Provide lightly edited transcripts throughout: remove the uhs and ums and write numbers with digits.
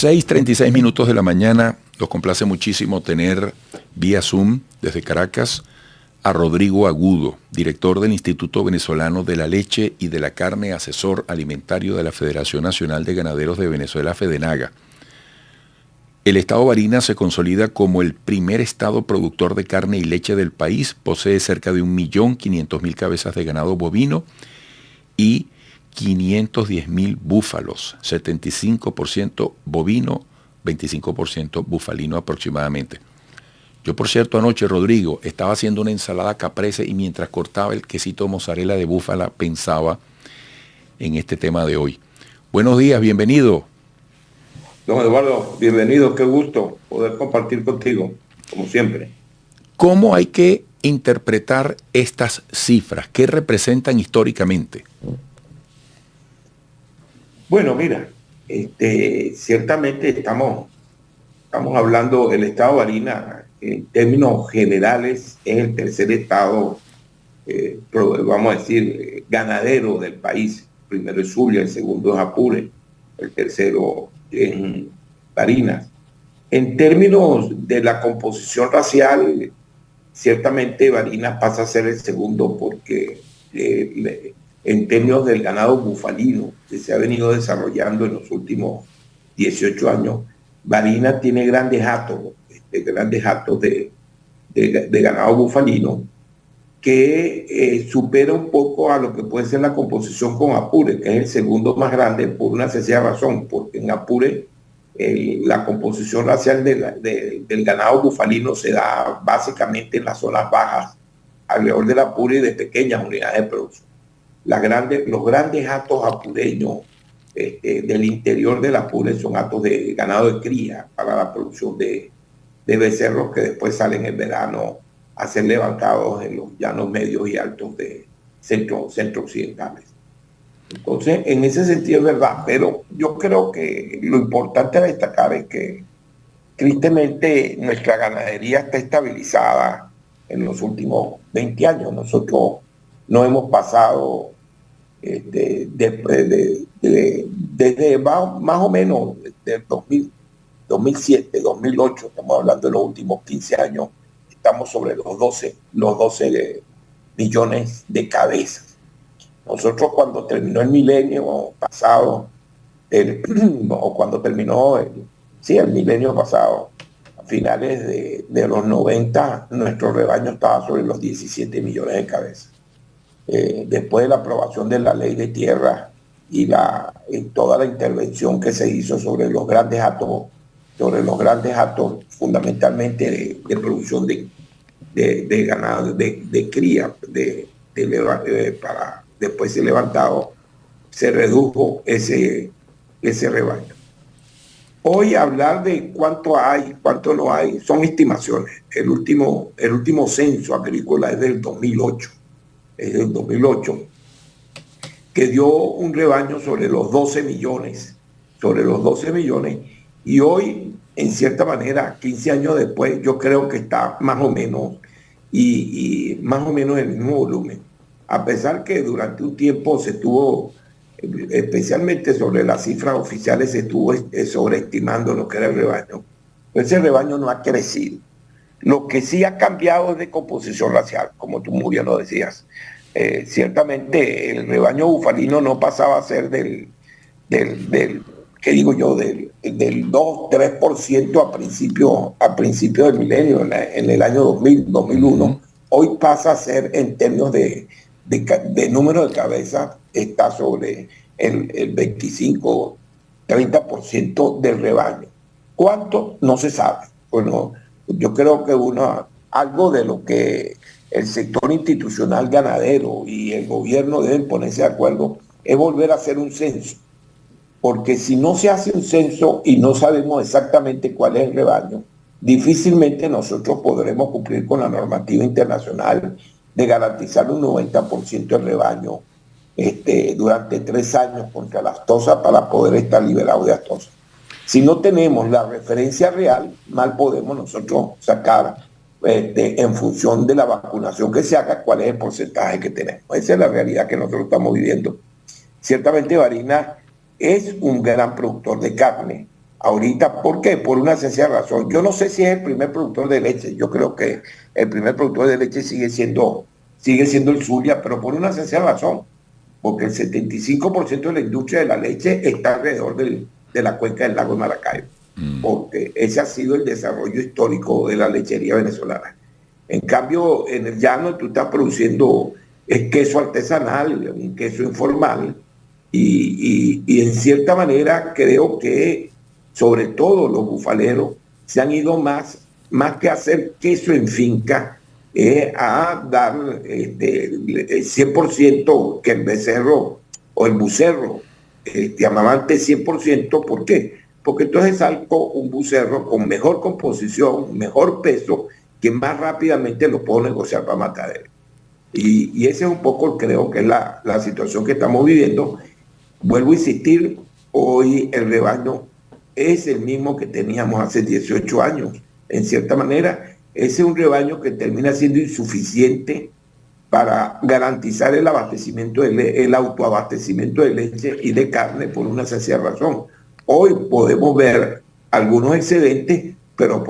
6:36 de la mañana. Nos complace muchísimo tener vía Zoom desde Caracas a Rodrigo Agudo, director del Instituto Venezolano de la Leche y de la Carne, asesor alimentario de la Federación Nacional de Ganaderos de Venezuela, FEDENAGA. El estado Barinas se consolida como el primer estado productor de carne y leche del país. Posee cerca de 1.500.000 cabezas de ganado bovino y 510.000 búfalos, 75% bovino, 25% bufalino aproximadamente. Yo, por cierto, anoche, Rodrigo, estaba haciendo una ensalada caprese y mientras cortaba el quesito mozzarella de búfala pensaba en este tema de hoy. Buenos días, bienvenido. Don Eduardo, bienvenido, qué gusto poder compartir contigo, como siempre. ¿Cómo hay que interpretar estas cifras? ¿Qué representan históricamente? Bueno, mira, ciertamente estamos hablando del estado de Barinas, en términos generales, es el tercer estado, vamos a decir, ganadero del país. El primero es Zulia, el segundo es Apure, el tercero es Barinas. En términos de la composición racial, ciertamente Barinas pasa a ser el segundo porque en términos del ganado bufalino que se ha venido desarrollando en los últimos 18 años, Barinas tiene grandes hatos de ganado bufalino que supera un poco a lo que puede ser la composición con Apure, que es el segundo más grande por una sencilla razón, porque en Apure la composición racial del ganado bufalino se da básicamente en las zonas bajas, alrededor del Apure y de pequeñas unidades de producción. Los grandes hatos apureños del interior del Apure son hatos de ganado de cría para la producción de becerros que después salen en verano a ser levantados en los llanos medios y altos de centro occidentales. Entonces, en ese sentido es verdad, pero yo creo que lo importante a destacar es que tristemente nuestra ganadería está estabilizada en los últimos 20 años. Nosotros no hemos pasado desde más o menos desde 2007, 2008, estamos hablando de los últimos 15 años, estamos sobre los 12 millones de cabezas. Nosotros cuando terminó el milenio pasado, o cuando terminó el milenio pasado, a finales de los 90, nuestro rebaño estaba sobre los 17 millones de cabezas. Después de la aprobación de la ley de tierra y toda la intervención que se hizo sobre los grandes hatos, fundamentalmente de producción de ganado, de cría, para después ser levantado, se redujo ese rebaño. Hoy hablar de cuánto hay, cuánto no hay, son estimaciones. El último censo agrícola es del 2008. Es del 2008, que dio un rebaño sobre los 12 millones, y hoy, en cierta manera, 15 años después, yo creo que está más o menos, y más o menos el mismo volumen, a pesar que durante un tiempo se estuvo, especialmente sobre las cifras oficiales, se estuvo sobreestimando lo que era el rebaño. Ese rebaño no ha crecido. Lo que sí ha cambiado es de composición racial, como tú muy bien lo decías. Ciertamente el rebaño bufalino no pasaba a ser del 2-3% a principio del milenio, en el año 2000, 2001. Hoy pasa a ser, en términos de número de cabezas, está sobre el 25-30% del rebaño. ¿Cuánto? No se sabe. Bueno, yo creo que algo de lo que el sector institucional ganadero y el gobierno deben ponerse de acuerdo es volver a hacer un censo. Porque si no se hace un censo y no sabemos exactamente cuál es el rebaño, difícilmente nosotros podremos cumplir con la normativa internacional de garantizar un 90% del rebaño durante 3 años contra la aftosa para poder estar liberados de aftosa. Si no tenemos la referencia real, mal podemos nosotros sacar en función de la vacunación que se haga cuál es el porcentaje que tenemos. Esa es la realidad que nosotros estamos viviendo. Ciertamente Barinas es un gran productor de carne, ahorita. ¿Por qué? Por una sencilla razón. Yo no sé si es el primer productor de leche. Yo creo que el primer productor de leche sigue siendo el Zulia, pero por una sencilla razón. Porque el 75% de la industria de la leche está alrededor de la cuenca del lago de Maracaibo. Porque ese ha sido el desarrollo histórico de la lechería venezolana. En cambio, en el llano tú estás produciendo queso artesanal, un queso informal, y en cierta manera creo que sobre todo los bufaleros se han ido más que a hacer queso en finca, a dar el 100% que el becerro o el bucerro amamante 100%. ¿Por qué? Porque entonces salgo un bucerro con mejor composición, mejor peso, que más rápidamente lo puedo negociar para matadero. Y ese es un poco, creo que es la situación que estamos viviendo. Vuelvo a insistir, hoy el rebaño es el mismo que teníamos hace 18 años. En cierta manera, ese es un rebaño que termina siendo insuficiente para garantizar el abastecimiento, el autoabastecimiento de leche y de carne por una sencilla razón. Hoy podemos ver algunos excedentes, pero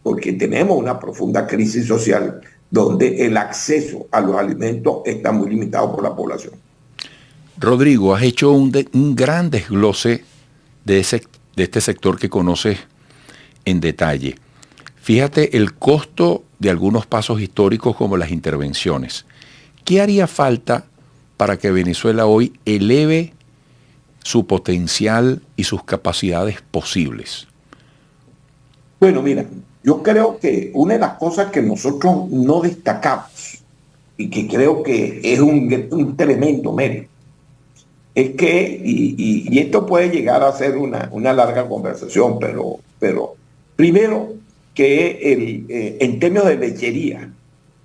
porque tenemos una profunda crisis social donde el acceso a los alimentos está muy limitado por la población. Rodrigo, has hecho un gran desglose de este sector que conoces en detalle. Fíjate el costo de algunos pasos históricos como las intervenciones. ¿Qué haría falta para que Venezuela hoy eleve su potencial y sus capacidades posibles? Bueno, mira, yo creo que una de las cosas que nosotros no destacamos y que creo que es un tremendo mérito es que, y esto puede llegar a ser una larga conversación, pero primero que en términos de lechería,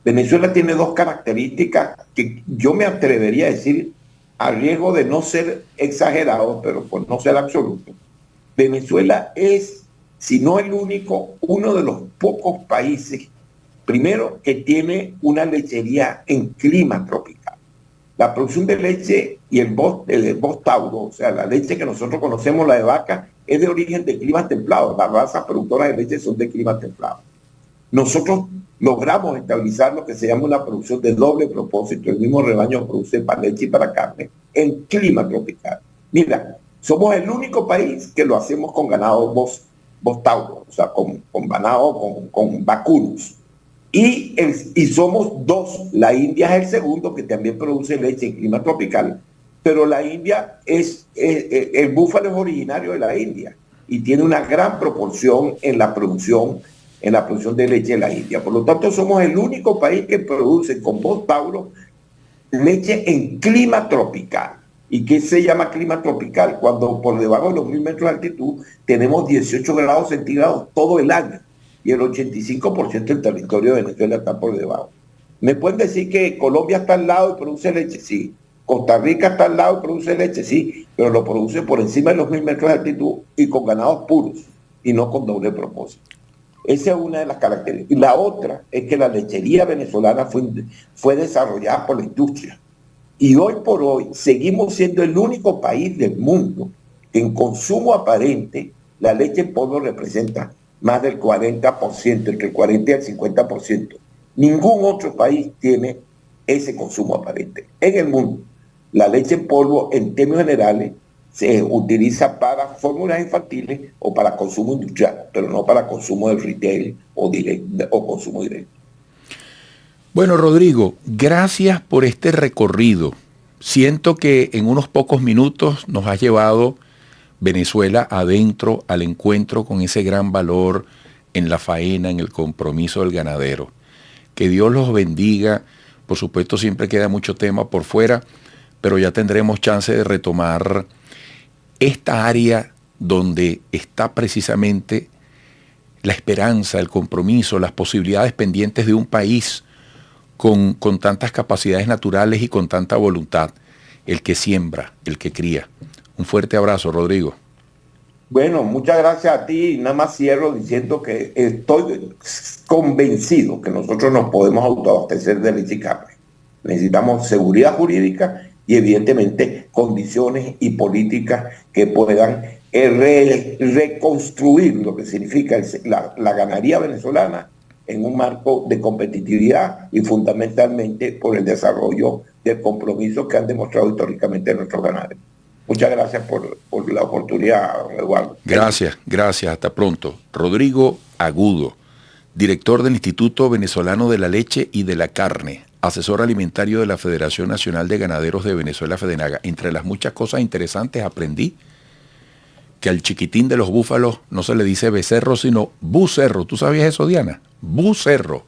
Venezuela tiene dos características que yo me atrevería a decir, a riesgo de no ser exagerado, pero por no ser absoluto. Venezuela es, si no el único, uno de los pocos países, primero, que tiene una lechería en clima tropical. La producción de leche y el Bos Tauro, o sea, la leche que nosotros conocemos, la de vaca, es de origen de climas templados. Las razas productoras de leche son de climas templados. Nosotros logramos estabilizar lo que se llama una producción de doble propósito. El mismo rebaño produce para leche y para carne en clima tropical. Mira, somos el único país que lo hacemos con ganado Bos Tauro, o sea, con ganado, con vacunos. Y somos dos. La India es el segundo, que también produce leche en clima tropical, pero la India el búfalo es originario de la India y tiene una gran proporción en la producción de leche de la India. Por lo tanto, somos el único país que produce con Bos Tauro leche en clima tropical. ¿Y qué se llama clima tropical? Cuando por debajo de los 1000 metros de altitud tenemos 18 grados centígrados todo el año y el 85% del territorio de Venezuela está por debajo. ¿Me pueden decir que Colombia está al lado y produce leche? Sí. Costa Rica está al lado y produce leche, sí, pero lo produce por encima de los 1000 metros de altitud y con ganados puros y no con doble propósito. Esa es una de las características. Y la otra es que la lechería venezolana fue desarrollada por la industria. Y hoy por hoy seguimos siendo el único país del mundo que en consumo aparente la leche en polvo representa más del 40%, entre el 40 y el 50%. Ningún otro país tiene ese consumo aparente en el mundo. La leche en polvo, en términos generales, se utiliza para fórmulas infantiles o para consumo industrial, pero no para consumo del retail o consumo directo. Bueno, Rodrigo, gracias por este recorrido. Siento que en unos pocos minutos nos has llevado Venezuela adentro al encuentro con ese gran valor en la faena, en el compromiso del ganadero. Que Dios los bendiga. Por supuesto, siempre queda mucho tema por fuera, pero ya tendremos chance de retomar esta área donde está precisamente la esperanza, el compromiso, las posibilidades pendientes de un país con tantas capacidades naturales y con tanta voluntad, el que siembra, el que cría. Un fuerte abrazo, Rodrigo. Bueno, muchas gracias a ti. Nada más cierro diciendo que estoy convencido que nosotros nos podemos autoabastecer de leche y carne. Necesitamos seguridad jurídica y evidentemente condiciones y políticas que puedan reconstruir lo que significa la ganadería venezolana en un marco de competitividad y fundamentalmente por el desarrollo del compromiso que han demostrado históricamente nuestros ganaderos. Muchas gracias por la oportunidad, don Eduardo. Gracias, gracias. Hasta pronto. Rodrigo Agudo, director del Instituto Venezolano de la Leche y de la Carne, asesor alimentario de la Federación Nacional de Ganaderos de Venezuela, FEDENAGA. Entre las muchas cosas interesantes aprendí que al chiquitín de los búfalos no se le dice becerro, sino bucerro. ¿Tú sabías eso, Diana? Bucerro.